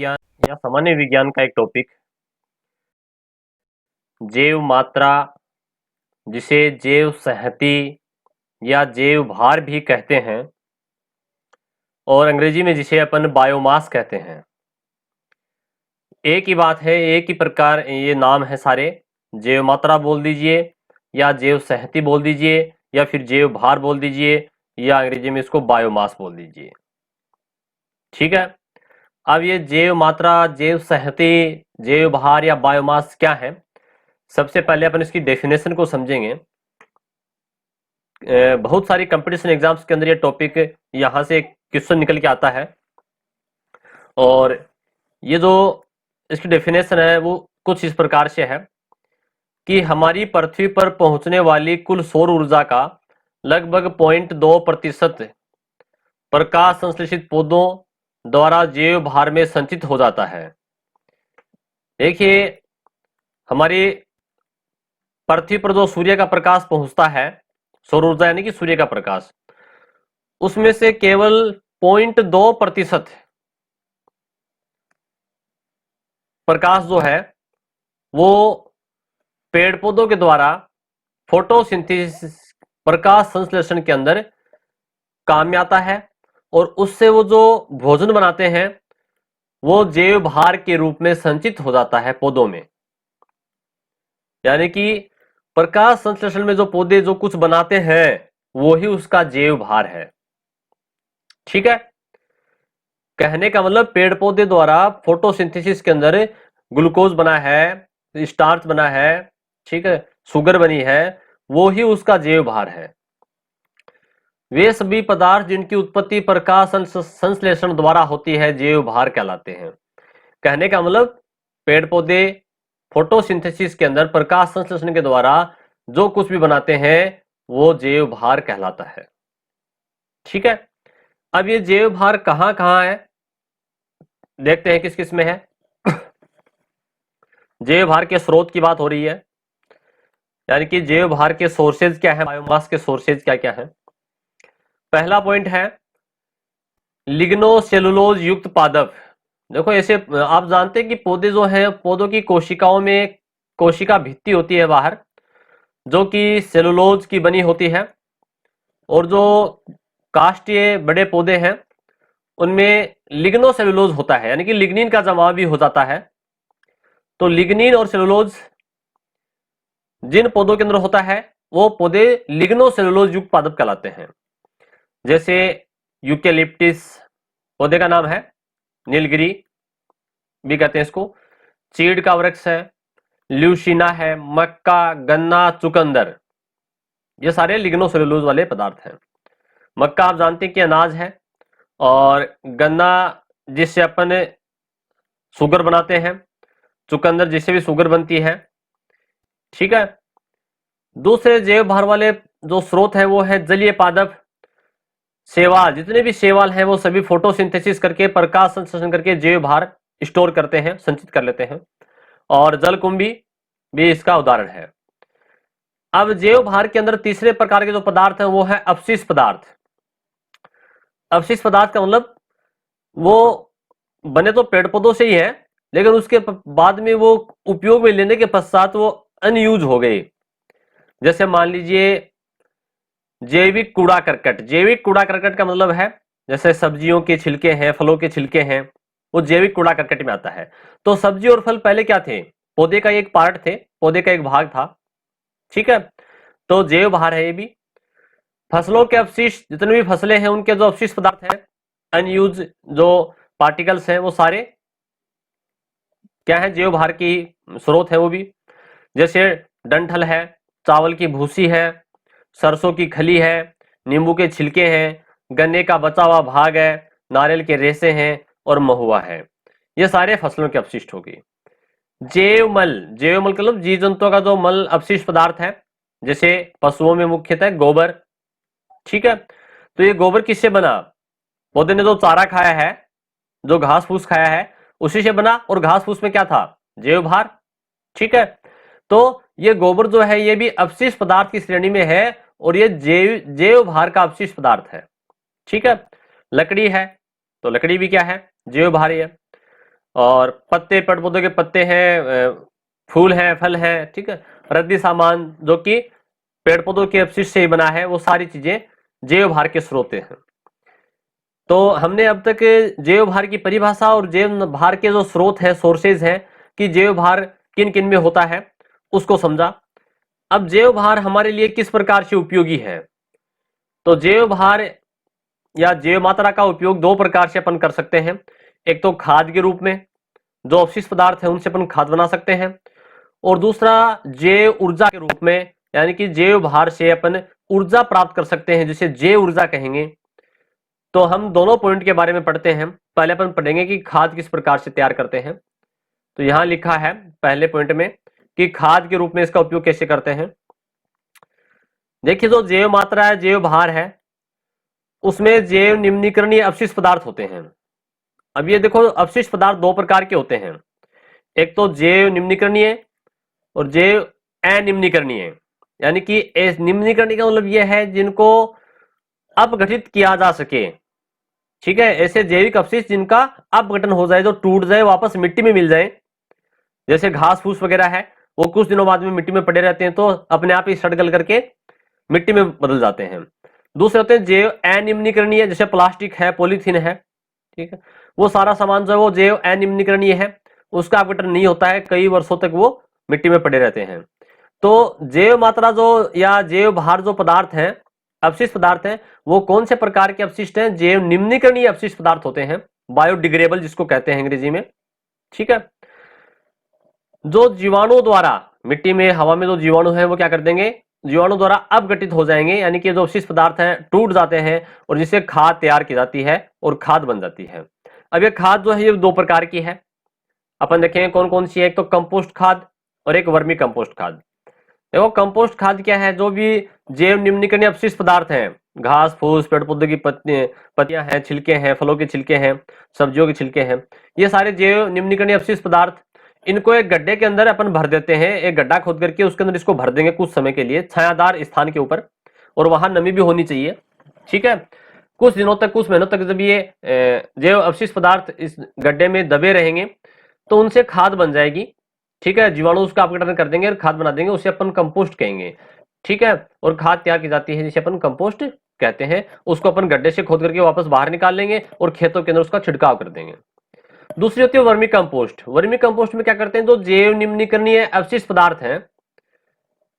विज्ञान या सामान्य विज्ञान का एक टॉपिक जैव मात्रा, जिसे जैव संहति या जैव भार भी कहते हैं और अंग्रेजी में जिसे अपन बायोमास कहते हैं। एक ही बात है, एक ही प्रकार ये नाम है सारे। जैव मात्रा बोल दीजिए या जैव संहति बोल दीजिए या फिर जैव भार बोल दीजिए या अंग्रेजी में इसको बायोमास बोल दीजिए। ठीक है। अब ये जैव मात्रा, जैव संहति, जैव भार या बायोमास क्या है, सबसे पहले अपन इसकी डेफिनेशन को समझेंगे। बहुत सारी कंपटीशन एग्जाम्स के अंदर ये टॉपिक यहां से क्वेश्चन निकल के आता है और ये जो इसकी डेफिनेशन है वो कुछ इस प्रकार से है कि हमारी पृथ्वी पर पहुंचने वाली कुल सौर ऊर्जा का लगभग 0.2% प्रकाश संश्लेषित पौधों द्वारा जैव भार में संचित हो जाता है। देखिए, हमारी पृथ्वी पर जो सूर्य का प्रकाश पहुंचता है, सौर ऊर्जा यानी कि सूर्य का प्रकाश, उसमें से केवल 0.2% प्रकाश जो है वो पेड़ पौधों के द्वारा फोटोसिंथेसिस, प्रकाश संश्लेषण के अंदर काम में आता है और उससे वो जो भोजन बनाते हैं वो जैव भार के रूप में संचित हो जाता है पौधों में। यानी कि प्रकाश संश्लेषण में जो पौधे जो कुछ बनाते हैं वो ही उसका जैव भार है। ठीक है। कहने का मतलब पेड़ पौधे द्वारा फोटोसिंथेसिस के अंदर ग्लूकोज बना है, स्टार्च बना है, ठीक है, शुगर बनी है, वो ही उसका जैव भार है। वे सभी पदार्थ जिनकी उत्पत्ति प्रकाश संश्लेषण द्वारा होती है जैव भार कहलाते हैं। कहने का मतलब पेड़ पौधे फोटोसिंथेसिस के अंदर प्रकाश संश्लेषण के द्वारा जो कुछ भी बनाते हैं वो जैव भार कहलाता है। ठीक है। अब ये जैव भार कहां कहां है, देखते हैं किस किस में है। जैव भार के स्रोत की बात हो रही है, यानी कि जैव भार के सोर्सेज क्या है, बायोमास के सोर्सेज क्या क्या है। पहला पॉइंट है लिग्नोसेलुलोज युक्त पादप। देखो, ऐसे आप जानते हैं कि पौधे जो है, पौधों की कोशिकाओं में कोशिका भित्ति होती है बाहर, जो कि सेलुलोज की बनी होती है, और जो काष्ठीय बड़े पौधे हैं उनमें लिग्नोसेलुलोज होता है, यानी कि लिग्निन का जमाव भी हो जाता है। तो लिग्निन और सेलुलोज जिन पौधों के अंदर होता है वो पौधे लिग्नोसेलुलोज युक्त पादप कहलाते हैं। जैसे यूकेलिप्टिस पौधे का नाम है, नीलगिरी भी कहते हैं इसको, चीड़ का वृक्ष है, ल्यूसिना है, मक्का, गन्ना, चुकंदर, ये सारे लिग्नोसेलुलोज वाले पदार्थ हैं। मक्का आप जानते हैं कि अनाज है, और गन्ना जिससे अपन शुगर बनाते हैं, चुकंदर जिससे भी शुगर बनती है। ठीक है। दूसरे जैव भार वाले जो स्रोत है वो है जलीय पादप, शैवाल, जितने भी शैवाल हैं वो सभी फोटोसिंथेसिस करके प्रकाश संश्लेषण करके जैव भार स्टोर करते हैं, संचित कर लेते हैं, और जलकुंभी भी इसका उदाहरण है। अब जैव भार के अंदर तीसरे प्रकार के जो पदार्थ हैं वो है अपशिष्ट पदार्थ। अपशिष्ट पदार्थ का मतलब वो बने तो पेड़ पौधों से ही है, लेकिन उसके बाद में वो उपयोग में लेने के पश्चात वो अनयूज हो गए। जैसे मान लीजिए जैविक कूड़ा करकट। जैविक कूड़ा करकट का मतलब है जैसे सब्जियों के छिलके हैं, फलों के छिलके हैं, वो जैविक कूड़ा करकट में आता है। तो सब्जी और फल पहले क्या थे, पौधे का एक पार्ट थे, पौधे का एक भाग था। ठीक है। तो जैव भार है ये भी। फसलों के अपशिष्ट, जितने भी फसलें हैं उनके जो अपशिष्ट पदार्थ हैं, अनयूज जो पार्टिकल्स हैं, वो सारे क्या है, जैव भार की स्रोत है वो भी। जैसे डंठल है, चावल की भूसी है, सरसों की खली है, नींबू के छिलके हैं, गन्ने का बचा हुआ भाग है, नारियल के रेशे हैं और महुआ है। ये सारे फसलों के अपशिष्ट हो गए। जैव मल, जैव मल मतलब जीव जंतुओं का जो मल अपशिष्ट पदार्थ है, जैसे पशुओं में मुख्यतः गोबर। ठीक है। तो ये गोबर किससे बना, पौधे ने जो चारा खाया है, जो घास फूस खाया है, उसी से बना, और घास फूस में क्या था, जैव भार। ठीक है। तो ये गोबर जो है ये भी अपशिष्ट पदार्थ की श्रेणी में है, और ये जैव भार का अपशिष्ट पदार्थ है। ठीक है। लकड़ी है, तो लकड़ी भी क्या है, जैव भार है। और पत्ते, पेड़ पौधों के पत्ते हैं, फूल हैं, फल हैं, ठीक है, रद्दी सामान जो कि पेड़ पौधों के अपशिष्ट से ही बना है, वो सारी चीजें जैव भार के स्रोत हैं। तो हमने अब तक जैव भार की परिभाषा और जैव भार के जो स्रोत है, सोर्सेज हैं, कि जैव भार किन किन में होता है, उसको समझा। अब जैव भार हमारे लिए किस प्रकार से उपयोगी है? तो जैव भार या जैव मात्रा का उपयोग दो प्रकार से अपन कर सकते हैं। एक तो खाद के रूप में, जो अवशिष्ट पदार्थ है उनसे अपन खाद बना सकते हैं, और दूसरा जैव ऊर्जा के रूप में, यानी कि जैव भार से अपन ऊर्जा प्राप्त कर सकते हैं, जिसे जैव ऊर्जा कहेंगे। तो हम दोनों पॉइंट के बारे में पढ़ते हैं। पहले अपन पढ़ेंगे कि खाद किस प्रकार से तैयार करते हैं। तो यहां लिखा है पहले पॉइंट में कि खाद के रूप में इसका उपयोग कैसे करते हैं। देखिए, जो जैव मात्रा है, जैव भार है, उसमें जैव निम्नीकरणीय अपशिष्ट पदार्थ होते हैं। अब ये देखो, अपशिष्ट पदार्थ दो प्रकार के होते हैं, एक तो जैव निम्नीकरणीय और जैव अनिम्नीकरणीय। यानी कि निम्नीकरणीय का मतलब यह है जिनको अपघटित किया जा सके, ठीक है, ऐसे जैविक अपशिष्ट जिनका अपघटन हो जाए, जो टूट जाए, वापस मिट्टी में मिल जाए, जैसे घास फूस वगैरह है, वो कुछ दिनों बाद में मिट्टी में पड़े रहते हैं तो अपने आप ही सड़ गल करके मिट्टी में बदल जाते हैं। दूसरे होते हैं जैव अनिम्नीकरणीय, जैसे प्लास्टिक है, पॉलीथीन है, ठीक है, वो सारा सामान जो है वो जैव अनिम्नीकरणीय है, उसका अपघटन नहीं होता है, कई वर्षों तक वो मिट्टी में पड़े रहते हैं। तो जैव मात्रा जो या जैव भार जो पदार्थ है, अपशिष्ट पदार्थ है, वो कौन से प्रकार के अपशिष्ट हैं? जैव निम्नीकरणीय अपशिष्ट पदार्थ होते हैं, बायोडिग्रेडेबल जिसको कहते हैं अंग्रेजी में, ठीक है। जो जीवाणु द्वारा मिट्टी में, हवा में जो जीवाणु है वो क्या कर देंगे? जीवाणु द्वारा अपघटित हो जाएंगे, यानी कि जो अपशिष्ट पदार्थ हैं टूट जाते हैं, और जिससे खाद तैयार की जाती है और खाद बन जाती है। अब ये खाद जो है ये दो प्रकार की है, अपन देखेंगे कौन कौन सी है। एक तो कंपोस्ट खाद और एक वर्मी कंपोस्ट खाद। देखो, कंपोस्ट खाद क्या है? जो भी जैव निम्नीकरणीय अपशिष्ट पदार्थ हैं, घास फूस, पेड़ पौधे की पत्तियां हैं, छिलके हैं, फलों के छिलके हैं, सब्जियों के छिलके हैं, ये सारे जैव निम्नीकरणीय अपशिष्ट पदार्थ, इनको एक गड्ढे के अंदर अपन भर देते हैं। एक गड्ढा खोद करके उसके अंदर इसको भर देंगे कुछ समय के लिए, छायादार स्थान के ऊपर, और वहां नमी भी होनी चाहिए, ठीक है। कुछ दिनों तक, कुछ महीनों तक जब ये जैव अपशिष्ट पदार्थ इस गड्ढे में दबे रहेंगे तो उनसे खाद बन जाएगी, ठीक है। जीवाणु उसका अपघटन कर देंगे और खाद बना देंगे, उसे अपन कंपोस्ट कहेंगे, ठीक है। और खाद तैयार की जाती है जिसे अपन कंपोस्ट कहते हैं। उसको अपन गड्ढे से खोद करके वापस बाहर निकाल लेंगे और खेतों के अंदर उसका छिड़काव कर देंगे। दूसरी होती है वर्मी कंपोस्ट। वर्मी कंपोस्ट में क्या करते हैं? जो जैव निम्नीकरणीय अपशिष्ट पदार्थ हैं,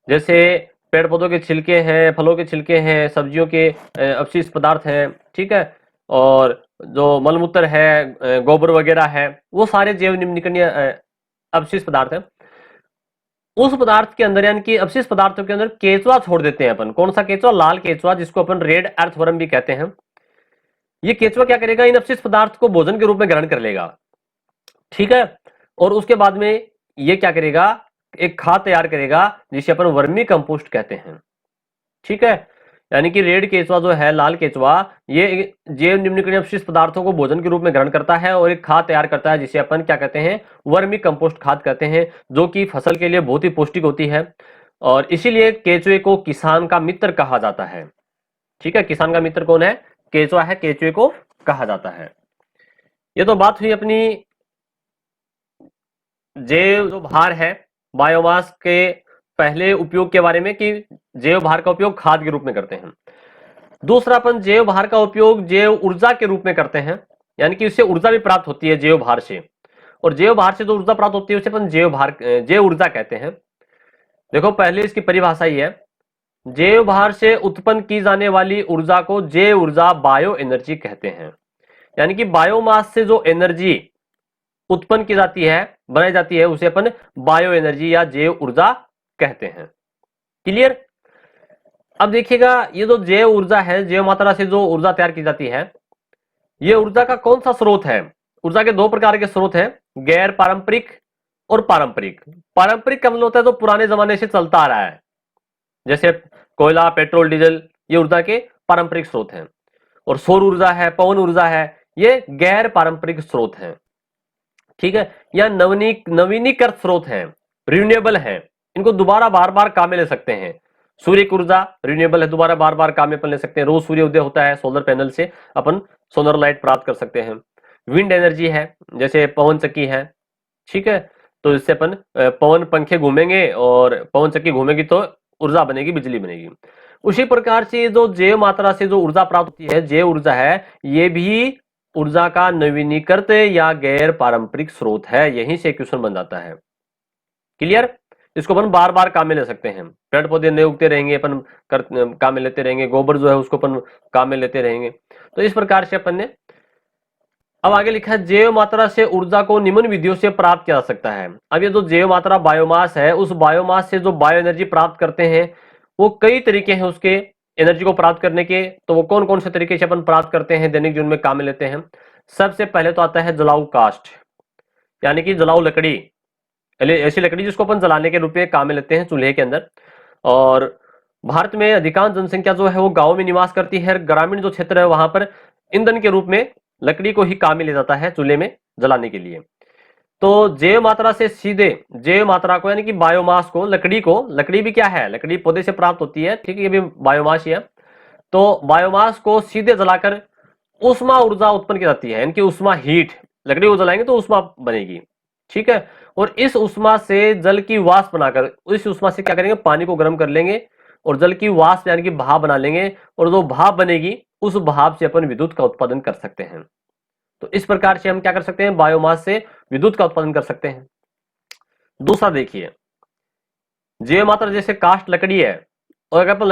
जैसे पेड़ पौधों के छिलके हैं, फलों के छिलके हैं, सब्जियों के अपशिष्ट पदार्थ हैं, ठीक है, और जो मलमूत्र है, गोबर वगैरह है, वो सारे जैव निम्नीकरणीय अपशिष्ट पदार्थ हैं। उस पदार्थ के अंदर, यानी कि अपशिष्ट पदार्थों के अंदर केचुआ छोड़ देते हैं अपन। कौन सा केचुआ? लाल केचुआ, जिसको अपन रेड अर्थवर्म भी कहते हैं। ये केचुआ क्या करेगा? इन अपशिष्ट पदार्थ को भोजन के रूप में ग्रहण कर लेगा, ठीक है, और उसके बाद में ये क्या करेगा? एक खाद तैयार करेगा जिसे अपन वर्मी कंपोस्ट कहते हैं, ठीक है। यानी कि रेड केचुआ जो है, लाल केचुआ, ये जैव निम्नीकरणीय अपशिष्ट पदार्थों को भोजन के रूप में ग्रहण करता है और एक खाद तैयार करता है जिसे अपन क्या कहते हैं? वर्मी कंपोस्ट खाद कहते हैं, जो कि फसल के लिए बहुत ही पौष्टिक होती है, और इसीलिए केचुए को किसान का मित्र कहा जाता है, ठीक है। किसान का मित्र कौन है? केचुआ है, केचुए को कहा जाता है। ये तो बात हुई अपनी जैव जो भार है, बायोमास के पहले उपयोग के बारे में, कि जैव भार का उपयोग खाद के रूप में करते हैं। दूसरा, अपन जैव भार का उपयोग जैव ऊर्जा के रूप में करते हैं, यानी कि इससे ऊर्जा भी प्राप्त होती है जैव भार से, और जैव भार से जो ऊर्जा प्राप्त होती है उसे अपन जैव ऊर्जा कहते हैं। देखो, पहले इसकी परिभाषा ही है, जैव भार से उत्पन्न की जाने वाली ऊर्जा को जैव ऊर्जा, बायो एनर्जी कहते हैं। यानी कि बायोमास से जो एनर्जी उत्पन्न की जाती है, बनाई जाती है, उसे अपन बायो एनर्जी या जैव ऊर्जा कहते हैं। क्लियर? अब देखिएगा, ये जो जैव ऊर्जा है, जैव मात्रा से जो ऊर्जा तैयार की जाती है, ये ऊर्जा का कौन सा स्रोत है? ऊर्जा के दो प्रकार के स्रोत हैं, गैर पारंपरिक और पारंपरिक। पारंपरिक का मतलब होता है जो पुराने जमाने से चलता आ रहा है, जैसे कोयला, पेट्रोल, डीजल, ये ऊर्जा के पारंपरिक स्रोत हैं। और सौर ऊर्जा है, पवन ऊर्जा है, ये गैर पारंपरिक स्रोत हैं, ठीक है। या नवीनीकृत स्रोत हैं, रिन्यूएबल हैं, इनको दोबारा बार बार काम में ले सकते हैं। सूर्य की ऊर्जा रिन्यूएबल है, दोबारा बार बार काम में ले सकते हैं। रोज सूर्य उदय होता है, सोलर पैनल से अपन सोलर लाइट प्राप्त कर सकते हैं। विंड एनर्जी है, जैसे पवन चक्की है, ठीक है, तो इससे अपन पवन पंखे घूमेंगे और पवन चक्की घूमेगी तो ऊर्जा बनेगी, बिजली बनेगी। उसी प्रकार से जो जैव मात्रा से जो ऊर्जा प्राप्त होती है, जैव ऊर्जा है, ये भी ऊर्जा का नवीनीकृत या गैर पारंपरिक स्रोत है। यहीं से क्वेश्चन बन जाता है। क्लियर? इसको अपन बार बार काम में ले सकते हैं। पेड़ पौधे नए उगते रहेंगे, अपन काम में लेते रहेंगे, गोबर जो है उसको अपन काम में लेते रहेंगे। तो इस प्रकार से अपन ने अब आगे लिखा है, जैव मात्रा से ऊर्जा को निम्न विधियों से प्राप्त किया जा सकता है। अब ये जो जैव मात्रा बायोमास है, उस बायोमास से जो बायो एनर्जी प्राप्त करते हैं, वो कई तरीके हैं उसके एनर्जी को प्राप्त करने के। तो वो कौन कौन से तरीके से अपन प्राप्त करते हैं, दैनिक जीवन में काम में लेते हैं। सबसे पहले तो आता है जलाऊ काष्ठ, यानी कि जलाऊ लकड़ी, ऐसी लकड़ी जिसको अपन जलाने के रूप में काम में लेते हैं चूल्हे के अंदर। और भारत में अधिकांश जनसंख्या जो है वो गांव में निवास करती है। ग्रामीण जो क्षेत्र है वहां पर ईंधन के रूप में लकड़ी को ही काम में लिया जाता है चूल्हे में जलाने के लिए। तो जैव मात्रा से सीधे जैव मात्रा को, यानी कि बायोमास को, लकड़ी भी क्या है, लकड़ी पौधे से प्राप्त होती है, ठीक है, ये भी बायोमास ही है। तो बायोमास को सीधे जलाकर उष्मा ऊर्जा उत्पन्न की जाती है, यानी कि उष्मा हीट, लकड़ी को जलाएंगे तो उष्मा बनेगी, ठीक है। और इस उष्मा से जल की वाष्प बनाकर, इस उष्मा से क्या करेंगे, पानी को गर्म कर लेंगे और जल की वाष्प यानी कि भाप बना लेंगे, और जो भाप बनेगी उस भाप से अपन विद्युत का उत्पादन कर सकते हैं। तो इस प्रकार से हम क्या कर सकते हैं, बायोमास से विद्युत का उत्पादन कर सकते हैं। दूसरा देखिए, जैव मात्रा जैसे काष्ठ लकड़ी है, और अगर अपन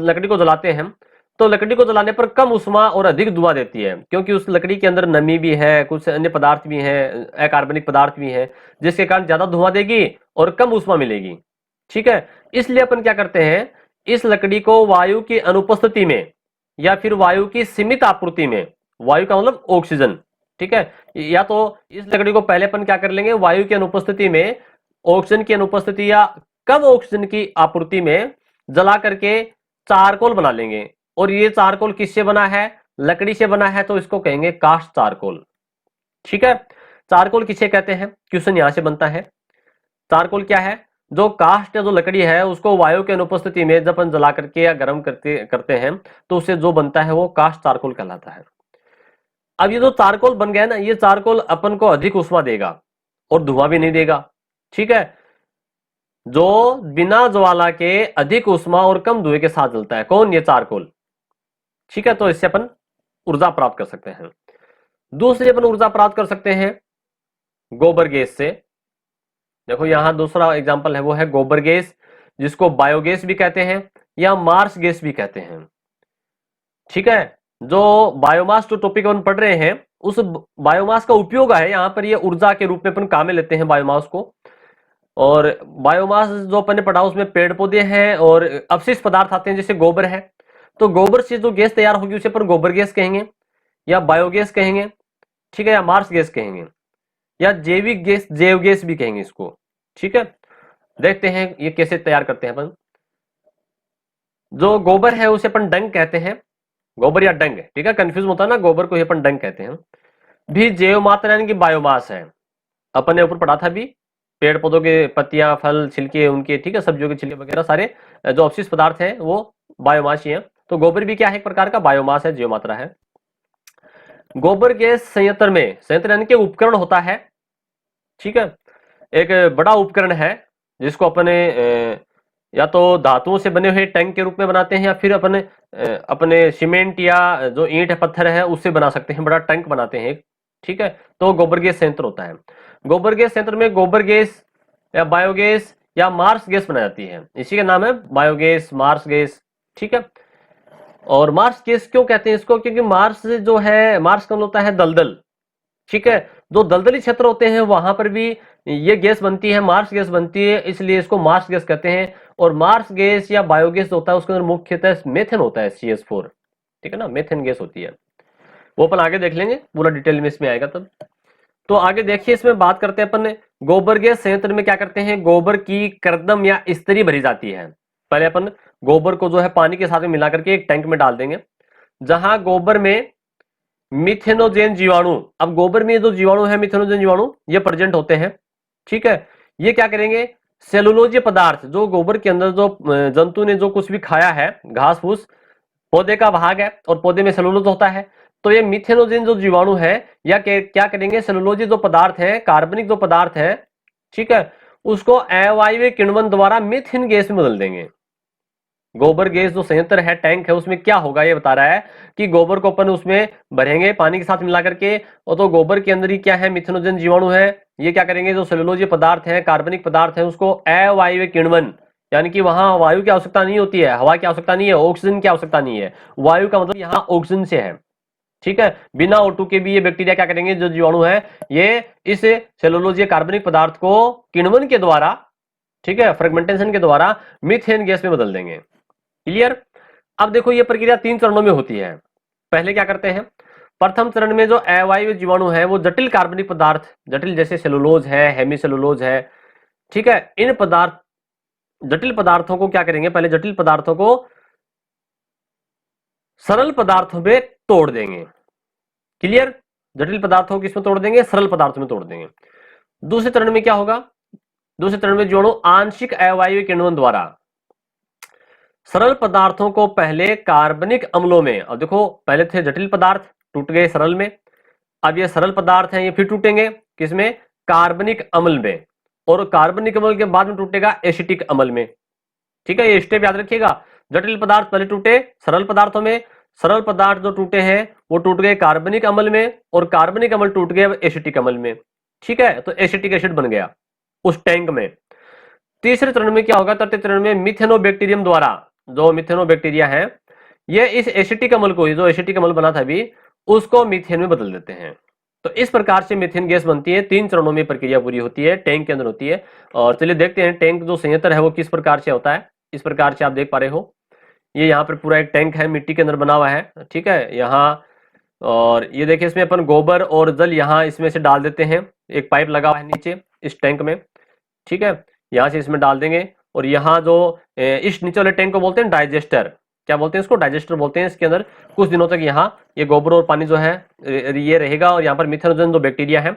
लकड़ी को जलाते हैं तो लकड़ी को जलाने पर कम उष्मा और अधिक धुआं देती है, क्योंकि उस लकड़ी के अंदर नमी भी है, कुछ अन्य पदार्थ भी हैं, अकार्बनिक पदार्थ भी हैं, जिसके कारण ज्यादा धुआं देगी और कम उष्मा मिलेगी, ठीक है। इसलिए अपन क्या करते हैं, इस लकड़ी को वायु की अनुपस्थिति में या फिर वायु की सीमित आपूर्ति में, वायु का मतलब ऑक्सीजन, ठीक है, या तो इस लकड़ी को पहले अपन क्या कर लेंगे, वायु की अनुपस्थिति में, ऑक्सीजन की अनुपस्थिति या कम ऑक्सीजन की आपूर्ति में जला करके चारकोल बना लेंगे। और ये चारकोल किससे बना है, लकड़ी से बना है, तो इसको कहेंगे काष्ठ चारकोल, ठीक है। चारकोल किसे कहते हैं, क्वेश्चन यहां से बनता है। चारकोल क्या है, जो काष्ठ या जो लकड़ी है उसको वायु की अनुपस्थिति में जब अपन जला करके या गर्म करते हैं तो उससे जो बनता है वो काष्ठ चारकोल कहलाता है। अब ये जो चारकोल बन गया ना, ये चारकोल अपन को अधिक ऊष्मा देगा और धुआं भी नहीं देगा, ठीक है। जो बिना ज्वाला के अधिक ऊष्मा और कम धुएं के साथ जलता है, कौन, ये चारकोल, ठीक है। तो इससे अपन ऊर्जा प्राप्त कर सकते हैं। दूसरी अपन ऊर्जा प्राप्त कर सकते हैं गोबर गैस से। देखो यहां दूसरा एग्जांपल है, वो है गोबर गैस, जिसको बायोगैस भी कहते हैं या मार्स गैस भी कहते हैं, ठीक है। जो बायोमास जो टॉपिक अपन पढ़ रहे हैं, उस बायोमास का उपयोग है यहाँ पर, ये ऊर्जा के रूप में अपन काम में लेते हैं बायोमास को। और बायोमास जो अपन ने पढ़ा उसमें पेड़ पौधे हैं और अवशिष्ट पदार्थ आते हैं, जैसे गोबर है, तो गोबर से जो गैस तैयार होगी उसे अपन गोबर गैस कहेंगे या बायोगैस कहेंगे, ठीक है, या मार्स गैस कहेंगे या जैविक गैस, जैव गैस भी कहेंगे इसको, ठीक है। देखते हैं ये कैसे तैयार करते हैं अपन। जो गोबर है उसे अपन डंग कहते हैं, गोबर या डंग, ठीक है, कंफ्यूज होता है ना, गोबर को ही अपन डंग कहते हैं। भी जैव मात्रा यानी कि बायोमास है, अपन ने ऊपर पढ़ा था भी, पेड़ पौधों के पत्तियां, फल, छिलके उनके, ठीक है, सब्जियों के छिलके वगैरह सारे जो अवशिष्ट पदार्थ हैं वो बायोमास ही है। तो गोबर भी क्या है, एक प्रकार का बायोमास है, जैव मात्रा है। गोबर गैस संयंत्र में, संयंत्र यानी कि उपकरण होता है, ठीक है, एक बड़ा उपकरण है जिसको अपने या तो धातुओं से बने हुए टैंक के रूप में बनाते हैं या फिर अपने सीमेंट या जो ईंट है, पत्थर है, उससे बना सकते हैं, बड़ा टैंक बनाते हैं, ठीक है। तो गोबर गैस संयंत्र होता है। गोबर गैस संयंत्र में गोबर गैस या बायोगैस या मार्स गैस बनाई जाती है, इसी का नाम है बायोगैस, मार्स गैस, ठीक है। और मार्स गैस क्यों कहते हैं इसको, क्योंकि मार्स जो है, मार्स का मतलब होता है दलदल, ठीक है। जो दलदली क्षेत्र होते हैं वहां पर भी ये गैस बनती है, मार्स गैस बनती है, इसलिए इसको मार्स गैस कहते हैं। और मार्स गैस या बायोगैस होता है उसके अंदर मुख्यतः मेथेन होता है, CH4, ठीक है ना, मेथेन गैस होती है। वो अपन आगे देख लेंगे, पूरा डिटेल में इसमें आएगा तब। तो आगे देखिए, इसमें बात करते हैं अपन गोबर गैस संयंत्र में क्या करते हैं, गोबर की कर्दम या स्त्री भरी जाती है। पहले अपन गोबर को जो है पानी के साथ में मिला करके एक टैंक में डाल देंगे, जहां गोबर में मिथेनोजेन जीवाणु, अब गोबर में जो जीवाणु है, मिथेनोजेन जीवाणु, ये प्रेजेंट होते हैं, ठीक है। ये क्या करेंगे, सेलुलोज पदार्थ, जो गोबर के अंदर जो जंतु ने जो कुछ भी खाया है, घास फूस, पौधे का भाग है और पौधे में सेलुलोज होता है, तो ये मिथेनोजन जो जीवाणु है या क्या करेंगे, सेलुलोजी जो पदार्थ है, कार्बनिक जो पदार्थ है, ठीक है, उसको अवायवीय किण्वन द्वारा मीथेन गैस में बदल देंगे। गोबर गैस जो संयंत्र है, टैंक है, उसमें क्या होगा ये बता रहा है कि गोबर को अपन उसमें भरेंगे पानी के साथ मिला करके, और तो गोबर के अंदर ही क्या है, मिथेनोजन जीवाणु है। ये क्या करेंगे, जो सेलुलोजी पदार्थ है, कार्बनिक पदार्थ है, उसको अवायवीय किण्वन, यानी कि वहां वायु की आवश्यकता नहीं होती है, हवा की आवश्यकता नहीं है, ऑक्सीजन की आवश्यकता नहीं है, वायु का मतलब यहाँ ऑक्सीजन से है, ठीक है। बिना O2 के भी ये बैक्टीरिया क्या करेंगे, जो जीवाणु है, ये इस सेलुलोजी कार्बनिक पदार्थ को किण्वन के द्वारा, ठीक है, फ्रेगमेंटेशन के द्वारा मीथेन गैस में बदल देंगे। क्लियर। अब देखो ये प्रक्रिया 3 चरणों में होती है। पहले क्या करते हैं, प्रथम चरण में जो अवायवीय जीवाणु है वो जटिल कार्बनिक पदार्थ, जटिल जैसे सेलुलोज है, हेमीसेलुलोज है, ठीक है, इन पदार्थ, जटिल पदार्थों को क्या करेंगे, पहले जटिल पदार्थों को सरल पदार्थों में तोड़ देंगे। क्लियर। जटिल पदार्थों को किसमें तोड़ देंगे, सरल पदार्थों में तोड़ देंगे। दूसरे चरण में क्या होगा, दूसरे चरण में जीवाणु आंशिक अवायवीय किण्वन द्वारा सरल पदार्थों को पहले कार्बनिक अम्लों में, अब देखो पहले थे जटिल पदार्थ, टूट गए सरल में, अब ये सरल पदार्थ हैं, ये फिर टूटेंगे किसमें, कार्बनिक अम्ल में, और कार्बनिक अम्ल के बाद में टूटेगा एसिटिक अम्ल में, ठीक है। ये स्टेप याद रखिएगा, जटिल पदार्थ पहले टूटे सरल पदार्थों में, सरल पदार्थ जो टूटे हैं वो टूट गए कार्बनिक अम्ल में, और कार्बनिक अम्ल टूट गए एसिटिक अम्ल में, ठीक है, तो एसिटिक एसिड बन गया उस टैंक में। तीसरे चरण में क्या होगा, तृतीय चरण में मिथेनोबैक्टीरियम द्वारा, जो मिथेनोबैक्टीरिया है, ये इस एसिटिक अम्ल को, जो एसिटिक अम्ल बना था अभी, उसको मीथेन में बदल देते हैं। तो इस प्रकार से मीथेन गैस बनती है। 3 चरणों में प्रक्रिया पूरी होती है, टैंक के अंदर होती है। और चलिए देखते हैं टैंक जो संयंत्र है वो किस प्रकार से होता है। इस प्रकार से आप देख पा रहे हो, ये यहाँ पर पूरा एक टैंक है, मिट्टी के अंदर बना हुआ है, ठीक है, यहाँ। और ये देखिए इसमें अपन गोबर और जल यहाँ इसमें से डाल देते हैं, एक पाइप लगा हुआ है नीचे इस टैंक में, ठीक है, यहाँ से इसमें डाल देंगे। और यहाँ जो इस नीचे वाले टैंक को बोलते हैं डाइजेस्टर, क्या बोलते हैं इसको, डाइजेस्टर बोलते हैं। इसके अंदर कुछ दिनों तक यहाँ ये गोबर और पानी जो है ये रहेगा, और यहाँ पर मिथेनोजन जो बैक्टीरिया है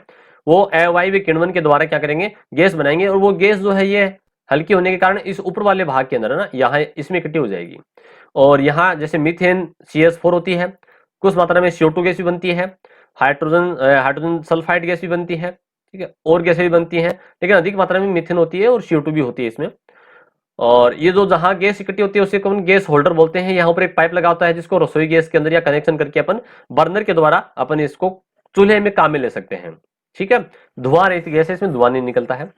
वो अवायवीय किण्वन के द्वारा क्या करेंगे, गैस बनाएंगे, और वो गैस जो है ये हल्की होने के कारण इस ऊपर वाले भाग के अंदर है ना, यहाँ इसमें इकट्ठी हो जाएगी। और यहाँ जैसे मीथेन CH4 होती है, कुछ मात्रा में CO2 गैस भी बनती है, हाइड्रोजन सल्फाइड गैस भी बनती है, ठीक है, और गैसें भी बनती हैं, लेकिन अधिक मात्रा में मीथेन होती है और CO2 भी होती है इसमें। और ये जो जहां गैस इकट्ठी होती है उसे अपन गैस होल्डर बोलते हैं। यहाँ पर एक पाइप लगा होता है जिसको रसोई गैस के अंदर या कनेक्शन करके अपन बर्नर के द्वारा अपन इसको चूल्हे में काम में ले सकते हैं, ठीक है। धुआं रहित गैस है, इसमें धुआं नहीं निकलता है।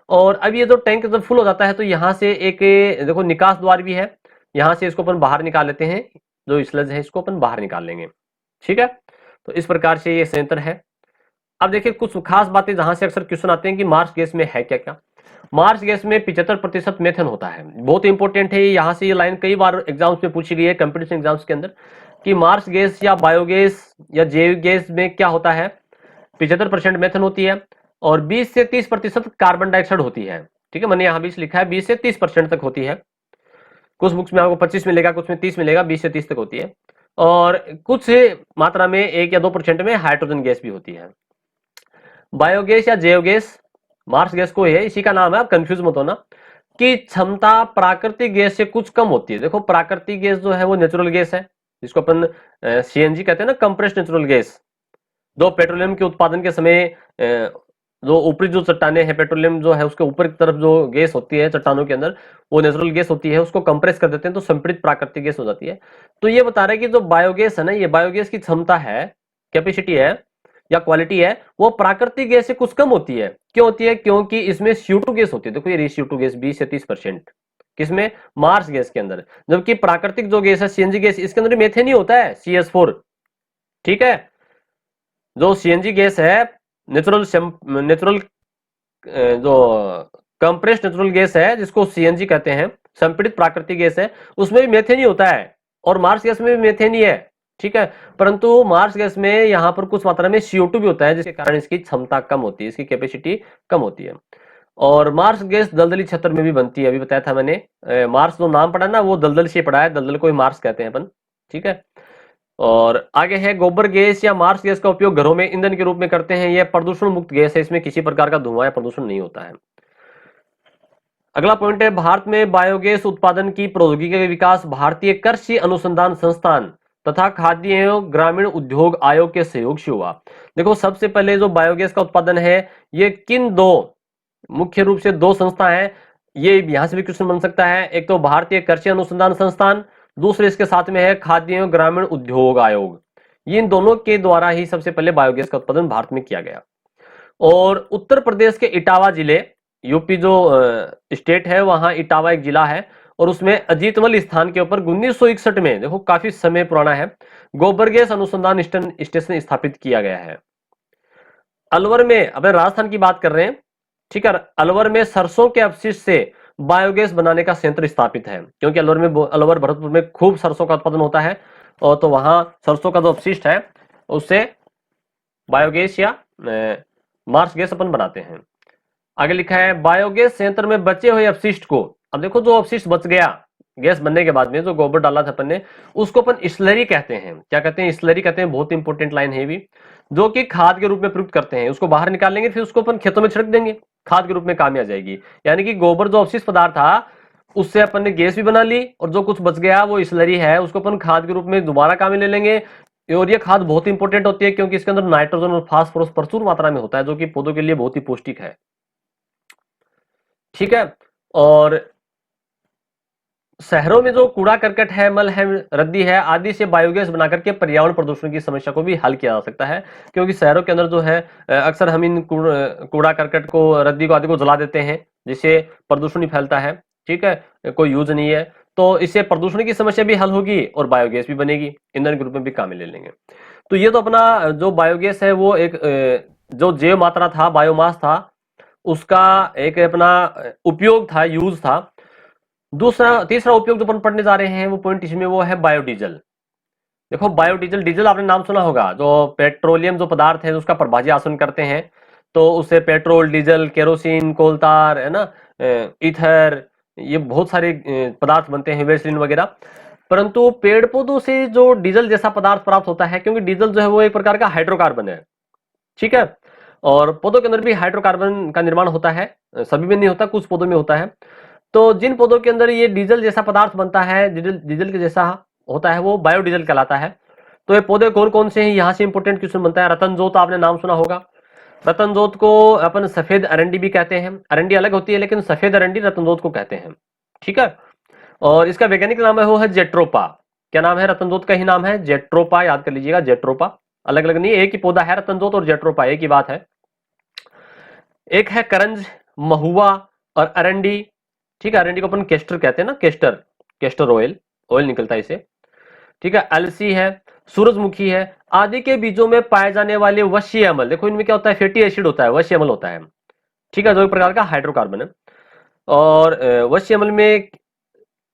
और अब ये जो टैंक जब फुल हो जाता है तो यहाँ से एक देखो निकास द्वार भी है, यहाँ से इसको अपन बाहर निकाल लेते हैं, जो स्लज है इसको अपन बाहर निकाल लेंगे, ठीक है। तो इस प्रकार से ये संयंत्र है। अब देखिए कुछ खास बातें जहां से अक्सर क्वेश्चन आते हैं कि मार्स गैस में है क्या क्या। मार्स गैस में 75% मेथन होता है, बहुत इंपॉर्टेंट है। यहाँ से ये लाइन कई बार एग्जाम्स में पूछी गई है, कंपटीशन एग्जाम्स के अंदर, कि मार्स गैस या बायोगैस या जैविक गैस में क्या होता है, 75% मेथन होती है और 20 से 30% कार्बन डाइऑक्साइड होती है, ठीक है। मैंने यहाँ 20 लिखा है, 20 से 30% तक होती है। कुछ बुक्स में आपको 25 मिलेगा, कुछ में 30 मिलेगा, 20 से 30 तक होती है। और कुछ मात्रा में 1 या 2% में हाइड्रोजन गैस भी होती है। बायोगैस या जैवगैस मार्स गैस को है, इसी का नाम है, आप कंफ्यूज मत होना, कि क्षमता प्राकृतिक गैस से कुछ कम होती है। देखो प्राकृतिक गैस जो है वो नेचुरल गैस है, जिसको अपन CNG कहते हैं ना, कंप्रेस्ड नेचुरल गैस। जो पेट्रोलियम के उत्पादन के समय जो ऊपरी जो चट्टाने हैं, पेट्रोलियम जो है उसके ऊपर की तरफ जो गैस होती है चट्टानों के अंदर, वो नेचुरल गैस होती है, उसको कंप्रेस कर देते हैं तो संपीड़ित प्राकृतिक गैस हो जाती है। तो ये बता रहा है कि जो बायोगैस है ना, ये बायोगैस की क्षमता है, कैपेसिटी है या क्वालिटी है, वो प्राकृतिक गैस से कुछ कम होती है। क्यों होती है, क्योंकि इसमें CO2 गैस होती है। देखो ये CO2 गैस 20 से 30%, किसमें, मार्स गैस के अंदर। जबकि प्राकृतिक जो गैस है CNG गैस, इसके अंदर मेथेन ही होता है, CH4, ठीक है। जो CNG गैस है नेचुरल जो कंप्रेस्ड नेचुरल गैस है, जिसको CNG कहते हैं, संपीड़ित प्राकृतिक गैस है, उसमें भी मेथेन ही होता है, और मार्स गैस में भी मेथेन ही है, ठीक है। परंतु मार्स गैस में यहाँ पर कुछ मात्रा में CO2 भी होता है, जिसके कारण इसकी क्षमता कम होती है, इसकी कैपेसिटी कम होती है। और मार्स गैस दलदली क्षेत्र में भी बनती है, अभी बताया था मैंने। मार्स जो नाम पढ़ा ना, वो दलदल से पढ़ा है, दलदल को ही मार्स कहते हैं अपन, ठीक है। और आगे है गोबर गैस या मार्स गैस का उपयोग घरों में ईंधन के रूप में करते हैं। यह प्रदूषण मुक्त गैस है, इसमें किसी प्रकार का धुआं या प्रदूषण नहीं होता है। अगला पॉइंट है, भारत में बायोगैस उत्पादन की प्रौद्योगिकी का विकास भारतीय कृषि अनुसंधान संस्थान तथा खाद्य एवं ग्रामीण उद्योग आयोग के सहयोग से हुआ। देखो सबसे पहले जो बायोगैस का उत्पादन है ये किन दो, मुख्य रूप से दो संस्था है, ये यहां से भी क्वेश्चन बन सकता है। एक तो भारतीय कृषि अनुसंधान संस्थान, दूसरे इसके साथ में है खाद्य एवं ग्रामीण उद्योग आयोग। इन दोनों के द्वारा ही सबसे पहले बायोगैस का उत्पादन भारत में किया गया। और उत्तर प्रदेश के इटावा जिले, यूपी जो स्टेट है वहां इटावा एक जिला है, और उसमें अजीतमल स्थान के ऊपर 1961 में, देखो काफी समय पुराना है, गोबर गैस अनुसंधान स्टेशन स्थापित किया गया है। अलवर में, अब राजस्थान की बात कर रहे हैं, ठीक है, अलवर में सरसों के अपशिष्ट से बायोगैस बनाने का संयंत्र स्थापित है, क्योंकि अलवर भरतपुर में खूब सरसों का उत्पादन होता है, और तो वहां सरसों का जो अपशिष्ट है उससे बायोगैस या मार्स गैस अपन बनाते हैं। आगे लिखा है बायोगैस संयंत्र में बचे हुए अपशिष्ट को, अब देखो जो अपशिष्ट बच गया गैस बनने के बाद में, जो गोबर डाला था अपन ने, उसको अपन स्लरी कहते हैं। क्या कहते हैं? स्लरी कहते हैं। बहुत इंपॉर्टेंट लाइन है भी, जो कि खाद के रूप में प्रयुक्त करते हैं। उसको बाहर निकाल लेंगे, फिर उसको अपन खेतों में छिड़क देंगे, खाद के रूप में काम आ जाएगी। यानी कि गोबर जो अवशिष्ट पदार्थ था उससे अपन ने गैस भी बना ली, और जो कुछ बच गया वो स्लरी है उसको अपन खाद के रूप में दोबारा काम में ले लेंगे। और ये खाद बहुत इंपॉर्टेंट होती है क्योंकि इसके अंदर नाइट्रोजन और फास्फोरस प्रचुर मात्रा में होता है, जो कि पौधों के लिए बहुत ही पौष्टिक है। ठीक है। और शहरों में जो कूड़ा करकट है, मल है, रद्दी है आदि से बायोगैस बनाकर के पर्यावरण प्रदूषण की समस्या को भी हल किया जा सकता है। क्योंकि शहरों के अंदर जो है अक्सर हम इन कूड़ा करकट को, रद्दी को आदि को जला देते हैं, जिससे प्रदूषण ही फैलता है। ठीक है, कोई यूज नहीं है, तो इससे प्रदूषण की समस्या भी हल होगी और बायोगैस भी बनेगी, ईंधन के रूप में भी काम में ले लेंगे। तो ये तो अपना जो बायोगैस है वो एक जो जैव मात्रा था, बायोमास था, उसका एक अपना उपयोग था, यूज था। तीसरा उपयोग जो अपन पढ़ने जा रहे हैं वो पॉइंट इसमें वो है बायोडीजल। देखो बायोडीजल, डीजल आपने नाम सुना होगा, जो पेट्रोलियम जो पदार्थ है उसका प्रभाजी आसवन करते हैं, तो उससे पेट्रोल, डीजल, केरोसिन, कोलतार, है ना, ईथर, ये बहुत सारे पदार्थ बनते हैं, वेस्लिन वगैरह। परंतु पेड़ पौधों से जो डीजल जैसा पदार्थ प्राप्त होता है, क्योंकि डीजल जो है वो एक प्रकार का हाइड्रोकार्बन है। ठीक है, और पौधों के अंदर भी हाइड्रोकार्बन का निर्माण होता है, सभी में नहीं होता, कुछ पौधों में होता है। तो जिन पौधों के अंदर ये डीजल जैसा पदार्थ बनता है, डीजल के जैसा होता है, वो बायोडीजल कहलाता है। तो ये पौधे कौन कौन से हैं, यहां से इंपोर्टेंट क्वेश्चन बनता है। रतन जोत आपने नाम सुना होगा, रतन जोत को अपन सफेद अरंडी भी कहते हैं। अरंडी अलग होती है, लेकिन सफेद अरंडी रतन जोत को कहते हैं। ठीक है, और इसका वैज्ञानिक नाम है वो है जेट्रोपा। क्या नाम है? रतन जोत का ही नाम है जेट्रोपा, याद कर लीजिएगा, जेट्रोपा। अलग अलग नहीं, एक ही पौधा है रतन जोत और जेट्रोपा, एक ही बात है। एक है करंज, महुआ और अरंडी। ठीक है, अरंडी को अपन केस्टर कहते हैं ना, केस्टर ऑयल निकलता है इसे। ठीक है, अलसी है, सूरजमुखी है आदि के बीजों में पाए जाने वाले वश्य अम्ल, देखो इनमें क्या होता है, फैटी एसिड होता है, वश्य अम्ल होता है। ठीक है, जो एक प्रकार का हाइड्रोकार्बन है। और वश्य अम्ल में,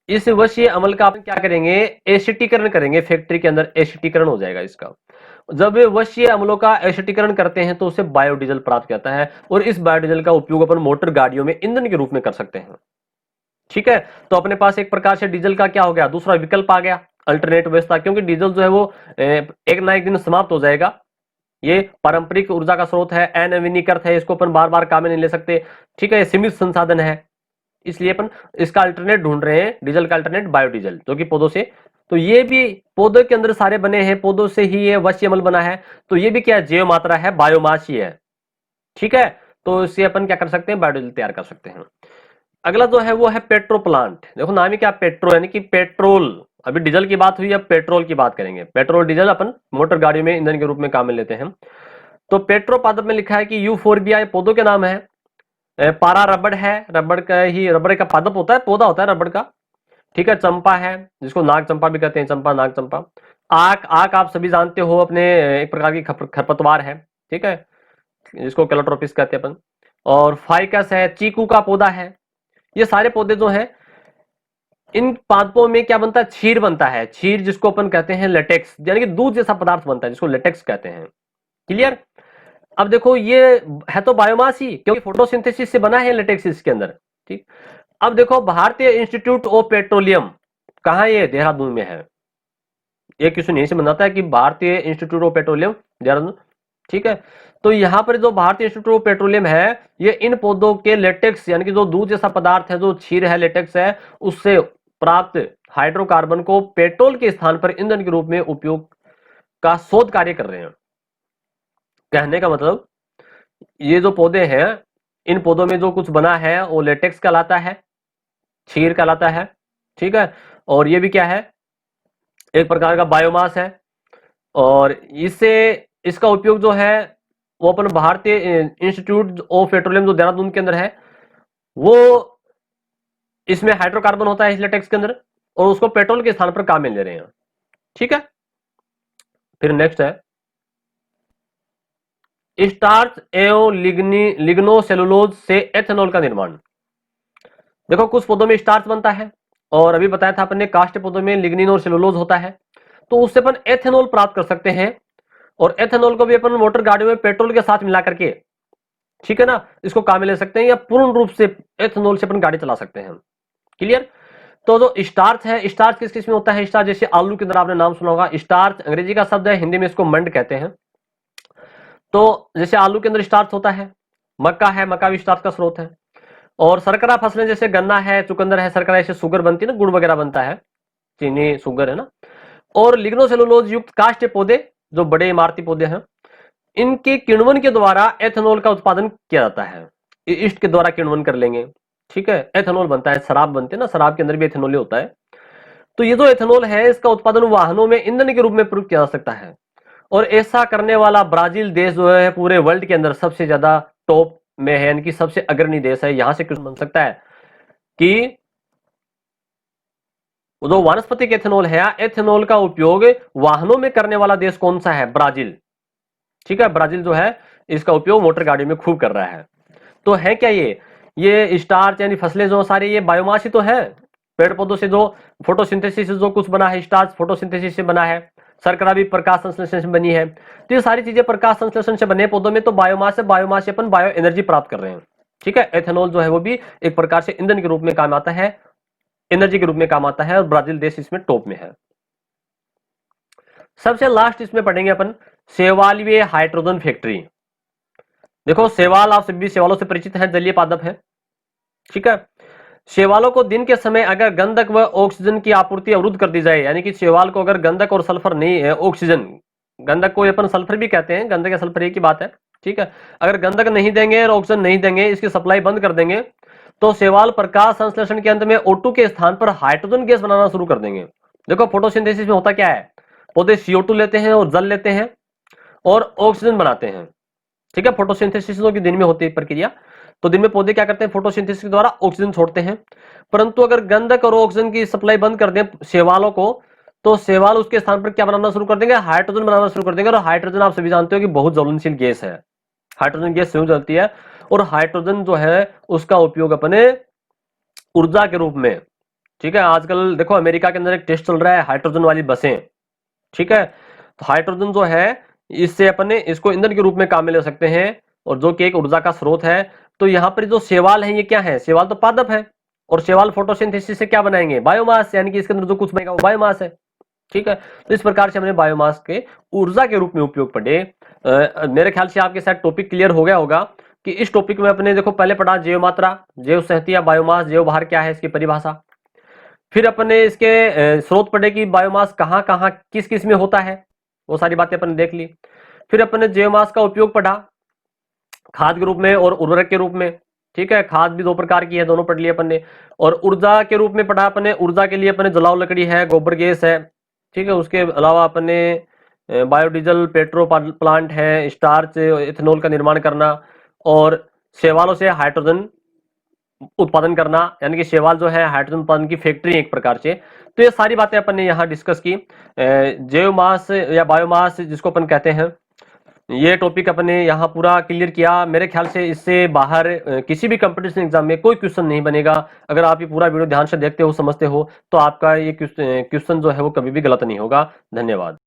इस वश्य अम्ल का अपन क्या करेंगे, एसिटीकरण करेंगे, फैक्ट्री के अंदर एसिटीकरण हो जाएगा इसका। जब वश्य अम्लों का एसिटीकरण करते हैं तो उसे बायोडीजल प्राप्त करता है, और इस बायोडीजल का उपयोग अपन मोटर गाड़ियों में ईंधन के रूप में कर सकते हैं। ठीक है, तो अपने पास एक प्रकार से डीजल का क्या हो गया, दूसरा विकल्प आ गया, अल्टरनेट व्यवस्था। क्योंकि डीजल जो है वो एक ना एक दिन समाप्त हो जाएगा, ये पारंपरिक ऊर्जा का स्रोत है, अनवीनीकृत है, इसको अपन बार बार काम में नहीं ले सकते। ठीक है, ये सीमित संसाधन है, इसलिए अपन इसका अल्टरनेट ढूंढ रहे हैं, डीजल का अल्टरनेट बायोडीजल, जो कि पौधों से, तो ये भी पौधों के अंदर सारे बने हैं, पौधों से ही ये वश्य अम्ल बना है, तो ये भी क्या है, जैव मात्रा है, बायोमास ही है। ठीक है, तो इससे अपन क्या कर सकते हैं, बायोडीजल तैयार कर सकते हैं। अगला जो है वो है पेट्रो प्लांट। देखो नाम ही क्या, पेट्रो यानी कि पेट्रोल। अभी डीजल की बात हुई, अब पेट्रोल की बात करेंगे। पेट्रोल डीजल अपन मोटर गाड़ी में ईंधन के रूप में काम में लेते हैं। तो पेट्रो पादप में लिखा है कि यूफोर्बिया पौधों के नाम है। पारा रबड़ है, रबड़ का पादप होता है, पौधा होता है रबड़ का। ठीक है, चंपा है, जिसको नाग चंपा भी कहते हैं, चंपा, नाग चंपा। आक, आक आप सभी जानते हो, अपने एक प्रकार की खरपतवार है। ठीक है, जिसको कैलोट्रोपिस कहते हैं अपन। और फाइकस है, चीकू का पौधा है। ये सारे पौधे जो है, इन पादपों में क्या बनता है, क्षीर बनता है, क्षीर जिसको अपन कहते हैं लेटेक्स, यानी कि दूध जैसा पदार्थ बनता है, जिसको लेटेक्स कहते हैं। क्लियर? अब देखो ये है तो बायोमास ही, क्योंकि फोटोसिंथेसिस से बना है लेटेक्स इसके अंदर। ठीक, अब देखो भारतीय इंस्टीट्यूट ऑफ पेट्रोलियम कहाँ, ये देहरादून में है। एक क्वेश्चन यहीं से बनाता है कि भारतीय इंस्टीट्यूट ऑफ पेट्रोलियम देहरादून। ठीक है, तो यहां पर जो भारतीय इंस्टीट्यूट ऑफ पेट्रोलियम है, ये इन पौधों के लेटेक्स यानी कि जो दूध जैसा पदार्थ है, जो क्षीर है, लेटेक्स है, उससे प्राप्त हाइड्रोकार्बन को पेट्रोल के स्थान पर ईंधन के रूप में उपयोग का शोध कार्य कर रहे हैं। कहने का मतलब ये जो पौधे हैं, इन पौधों में जो कुछ बना है वो लेटेक्स कहलाता है, क्षीर कहलाता है, ठीक है। और ये भी क्या है, एक प्रकार का बायोमास है। और इससे इसका उपयोग जो है वो अपन भारतीय इंस्टीट्यूट ऑफ पेट्रोलियम जो देहरादून के अंदर है, वो इसमें हाइड्रोकार्बन होता है इस लेटेक्स के अंदर, और उसको पेट्रोल के स्थान पर काम में ले रहे हैं, ठीक है। फिर नेक्स्ट है स्टार्च एवं लिग्नोसेलुलोज से एथेनॉल का निर्माण। देखो कुछ पौधों में स्टार्च बनता है, और अभी बताया था अपन ने काष्ठ पौधों में लिग्निन और सेलुलोज होता है, तो उससे अपन एथेनॉल प्राप्त कर सकते हैं। और एथेनॉल को भी अपन मोटर गाड़ियों में पेट्रोल के साथ मिला करके, ठीक है ना, इसको काम में ले सकते हैं, या पूर्ण रूप से एथेनॉल से अपन गाड़ी चला सकते हैं। क्लियर। तो जो स्टार्च है, स्टार्च किस किस में होता है? स्टार्च जैसे आलू के अंदर आपने नाम सुना होगा, स्टार्च अंग्रेजी का शब्द है, हिंदी में इसको मंड कहते हैं। तो जैसे आलू के अंदर स्टार्च होता है, मक्का है, मक्का भी स्टार्च का स्रोत है। और शर्करा फसलें जैसे गन्ना है, चुकंदर है, शर्करा, ऐसे शुगर बनती है ना, गुड़ वगैरह बनता है, चीनी शुगर है ना। और लिग्नोसेलुलोज युक्त काष्ठ पौधे जो बड़े इमारती पौधे हैं, इनके किण्वन के द्वारा एथेनॉल का उत्पादन किया जाता है। ईस्ट के द्वारा किण्वन कर लेंगे, ठीक है, एथेनॉल बनता है। शराब बनती है ना, शराब के अंदर भी एथेनॉल होता है। तो ये जो एथेनॉल है, इसका उत्पादन वाहनों में ईंधन के रूप में प्रयोग किया जा सकता है। और ऐसा करने वाला ब्राजील देश जो है पूरे वर्ल्ड के अंदर सबसे ज्यादा टॉप में है, यानी कि सबसे अग्रणी देश है। यहां से क्वेश्चन बन सकता है कि जो वानस्पतिक एथेनॉल है, एथेनॉल का उपयोग वाहनों में करने वाला देश कौन सा है? ब्राजील, ठीक है। ब्राजील जो है इसका उपयोग मोटर गाड़ी में खूब कर रहा है। तो है क्या ये स्टार्च यानी फसलें जो सारी ये बायोमास ही तो है, पेड़ पौधों से जो फोटोसिंथेसिस से जो कुछ बना है, स्टार्च फोटोसिंथेसिस से बना है, शर्करा भी प्रकाश संश्लेषण से बनी है। तो ये सारी चीजें प्रकाश संश्लेषण से बने पौधों में तो बायोमास है, बायोमास से अपन बायो एनर्जी प्राप्त कर रहे हैं, ठीक है। एथेनॉल जो है वो भी एक प्रकार से ईंधन के रूप में काम आता है, एनर्जी के रूप में काम आता है, और ब्राजील देश इसमें टॉप में है। सबसे लास्ट इसमें पढ़ेंगे अपन सेवालिये हाइड्रोजन फैक्ट्री। देखो शैवाल, आप सभी शैवालों से परिचित हैं, जलीय पादप है, ठीक है। शैवालों को दिन के समय अगर गंधक व ऑक्सीजन की आपूर्ति अवरुद्ध कर दी जाए, यानी कि शैवाल को अगर गंधक और सल्फर नहीं है, ऑक्सीजन, गंधक को अपन सल्फर भी कहते हैं, गंधक या सल्फर एक ही बात है, ठीक है। अगर गंधक नहीं देंगे और ऑक्सीजन नहीं देंगे, इसकी सप्लाई बंद कर देंगे, तो शैवाल प्रकाश संश्लेषण के अंत में O2 के स्थान पर हाइड्रोजन गैस बनाना शुरू कर देंगे। देखो फोटोसिंथेसिस में होता क्या है, पौधे CO2 लेते हैं और जल लेते हैं और ऑक्सीजन बनाते हैं, ठीक है। फोटोसिंथेसिस की दिन में होती है प्रक्रिया, तो दिन में पौधे क्या करते हैं, फोटोसिंथेसिस के द्वारा ऑक्सीजन छोड़ते हैं। परंतु अगर गंधक और ऑक्सीजन की सप्लाई बंद कर दें शैवालों को, तो शैवाल उसके स्थान पर क्या बनाना शुरू कर देंगे, हाइड्रोजन बनाना शुरू कर देंगे। और हाइड्रोजन आप सभी जानते हो कि बहुत ज्वलनशील गैस है, हाइड्रोजन गैस स्वयं जलती है, और हाइड्रोजन जो है उसका उपयोग अपने ऊर्जा के रूप में, ठीक है। आजकल देखो अमेरिका के अंदर एक टेस्ट चल रहा है हाइड्रोजन वाली बसें, ठीक है। तो हाइड्रोजन जो है इससे अपने इसको ईंधन के रूप में काम में ले सकते हैं, और जो कि एक ऊर्जा का स्रोत है। तो यहाँ पर जो शैवाल है ये क्या है, शैवाल तो पादप है, और शैवाल फोटोसिंथेसिस से क्या बनाएंगे, बायोमास, यानी कि इसके अंदर जो कुछ बनेगा वो बायोमास है, ठीक है। तो इस प्रकार से हमने बायोमास के ऊर्जा के रूप में उपयोग पढ़े। मेरे ख्याल से आपके साथ टॉपिक क्लियर हो गया होगा कि इस टॉपिक में अपने देखो पहले पढ़ा जैव मात्रा, जैव सहती या बायोमास, जैव भार क्या है, इसकी परिभाषा। फिर अपने इसके स्रोत पढ़े कि बायोमास कहाँ कहाँ किस किस में होता है, वो सारी बातें अपन देख ली। फिर अपने जैवमास का उपयोग पढ़ा खाद के रूप में और उर्वरक के रूप में, ठीक है। खाद भी दो प्रकार की है, दोनों पढ़ लिए अपन ने। और ऊर्जा के रूप में पढ़ा अपने, ऊर्जा के लिए अपने जलाव लकड़ी है, गोबर गैस है, ठीक है। उसके अलावा अपने बायोडीजल पेट्रो प्लांट है, स्टार्च इथेनॉल का निर्माण करना, और शैवालों से हाइड्रोजन उत्पादन करना, यानी कि शैवाल जो है हाइड्रोजन उत्पादन की फैक्ट्री एक प्रकार से। तो ये सारी बातें अपन ने यहाँ डिस्कस की। जैव मास या बायोमास जिसको अपन कहते हैं, ये टॉपिक अपने यहाँ पूरा क्लियर किया। मेरे ख्याल से इससे बाहर किसी भी कंपटीशन एग्जाम में कोई क्वेश्चन नहीं बनेगा। अगर आप ये पूरा वीडियो ध्यान से देखते हो, समझते हो, तो आपका ये क्वेश्चन जो है वो कभी भी गलत नहीं होगा। धन्यवाद।